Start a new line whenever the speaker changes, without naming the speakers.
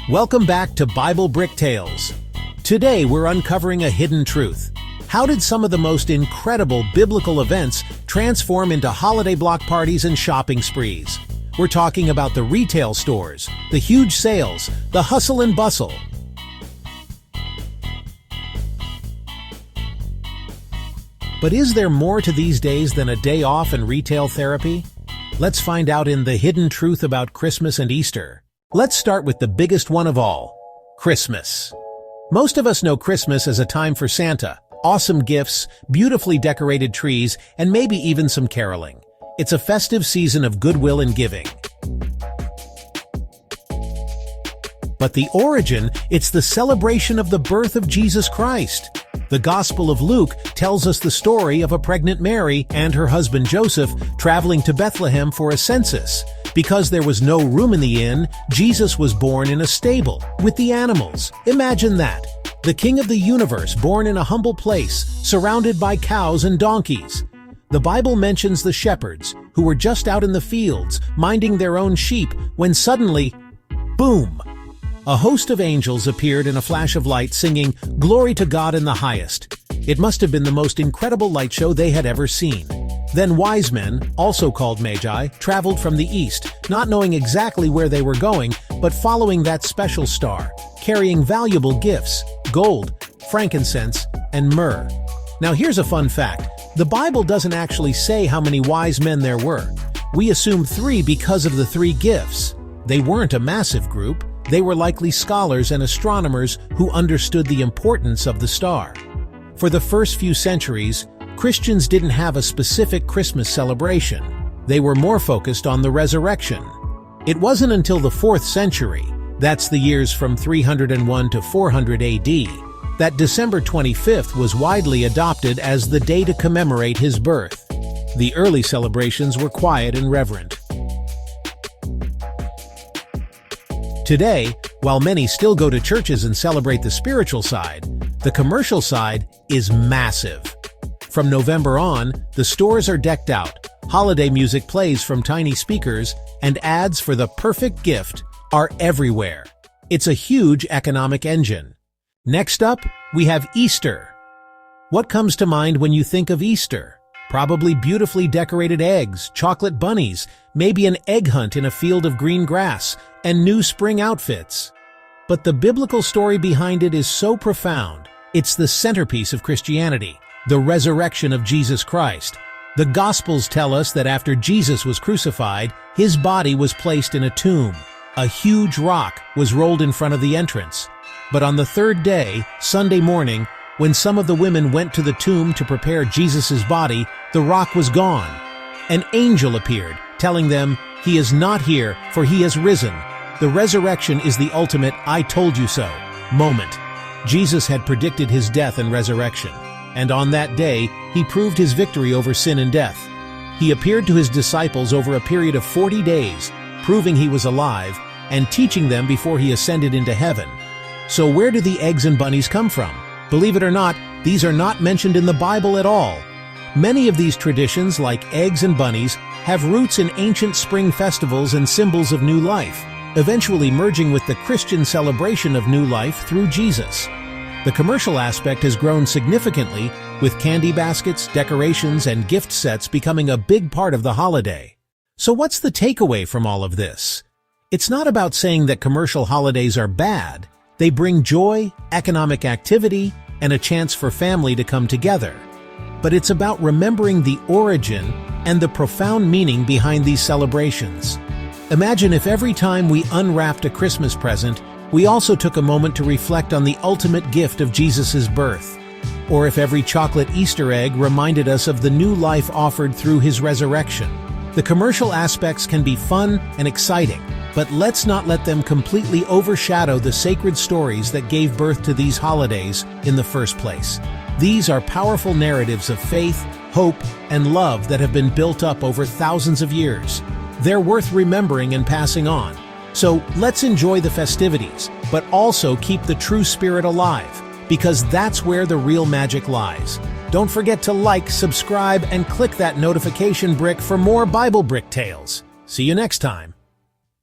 Welcome back to Bible Brick Tales. Today we're uncovering a hidden truth. How did some of the most incredible biblical events transform into holiday block parties and shopping sprees? We're talking about the retail stores, the huge sales, the hustle and bustle. But is there more to these days than a day off and retail therapy? Let's find out in The Hidden Truth About Christmas and Easter. Let's start with the biggest one of all, Christmas. Most of us know Christmas as a time for Santa, awesome gifts, beautifully decorated trees, and maybe even some caroling. It's a festive season of goodwill and giving. But the origin, it's the celebration of the birth of Jesus Christ. The Gospel of Luke tells us the story of a pregnant Mary and her husband Joseph traveling to Bethlehem for a census. Because there was no room in the inn, Jesus was born in a stable, with the animals. Imagine that. The King of the universe born in a humble place, surrounded by cows and donkeys. The Bible mentions the shepherds, who were just out in the fields, minding their own sheep, when suddenly, boom! A host of angels appeared in a flash of light singing, "Glory to God in the highest." It must have been the most incredible light show they had ever seen. Then wise men, also called magi, traveled from the east, not knowing exactly where they were going, but following that special star, carrying valuable gifts, gold, frankincense, and myrrh. Now here's a fun fact. The Bible doesn't actually say how many wise men there were. We assume 3 because of the 3 gifts. They weren't a massive group. They were likely scholars and astronomers who understood the importance of the star. For the first few centuries, Christians didn't have a specific Christmas celebration. They were more focused on the resurrection. It wasn't until the 4th century, that's the years from 301 to 400 AD, that December 25th was widely adopted as the day to commemorate his birth. The early celebrations were quiet and reverent. Today, while many still go to churches and celebrate the spiritual side, the commercial side is massive. From November on, the stores are decked out, holiday music plays from tiny speakers, and ads for the perfect gift are everywhere. It's a huge economic engine. Next up, we have Easter. What comes to mind when you think of Easter? Probably beautifully decorated eggs, chocolate bunnies, maybe an egg hunt in a field of green grass, and new spring outfits. But the biblical story behind it is so profound. It's the centerpiece of Christianity, the resurrection of Jesus Christ. The Gospels tell us that after Jesus was crucified, his body was placed in a tomb. A huge rock was rolled in front of the entrance. But on the 3rd day, Sunday morning, when some of the women went to the tomb to prepare Jesus' body, the rock was gone. An angel appeared, telling them, "He is not here, for he has risen." The resurrection is the ultimate "I told you so" moment. Jesus had predicted his death and resurrection, and on that day, he proved his victory over sin and death. He appeared to his disciples over a period of 40 days, proving he was alive, and teaching them before he ascended into heaven. So where do the eggs and bunnies come from? Believe it or not, these are not mentioned in the Bible at all. Many of these traditions, like eggs and bunnies, have roots in ancient spring festivals and symbols of new life, eventually merging with the Christian celebration of new life through Jesus. The commercial aspect has grown significantly, with candy baskets, decorations, and gift sets becoming a big part of the holiday. So what's the takeaway from all of this? It's not about saying that commercial holidays are bad. They bring joy, economic activity, and a chance for family to come together. But it's about remembering the origin and the profound meaning behind these celebrations. Imagine if every time we unwrapped a Christmas present, we also took a moment to reflect on the ultimate gift of Jesus' birth. Or if every chocolate Easter egg reminded us of the new life offered through his resurrection. The commercial aspects can be fun and exciting, but let's not let them completely overshadow the sacred stories that gave birth to these holidays in the first place. These are powerful narratives of faith, hope, and love that have been built up over thousands of years. They're worth remembering and passing on. So let's enjoy the festivities, but also keep the true spirit alive, because that's where the real magic lies. Don't forget to like, subscribe, and click that notification brick for more Bible Brick Tales. See you next time.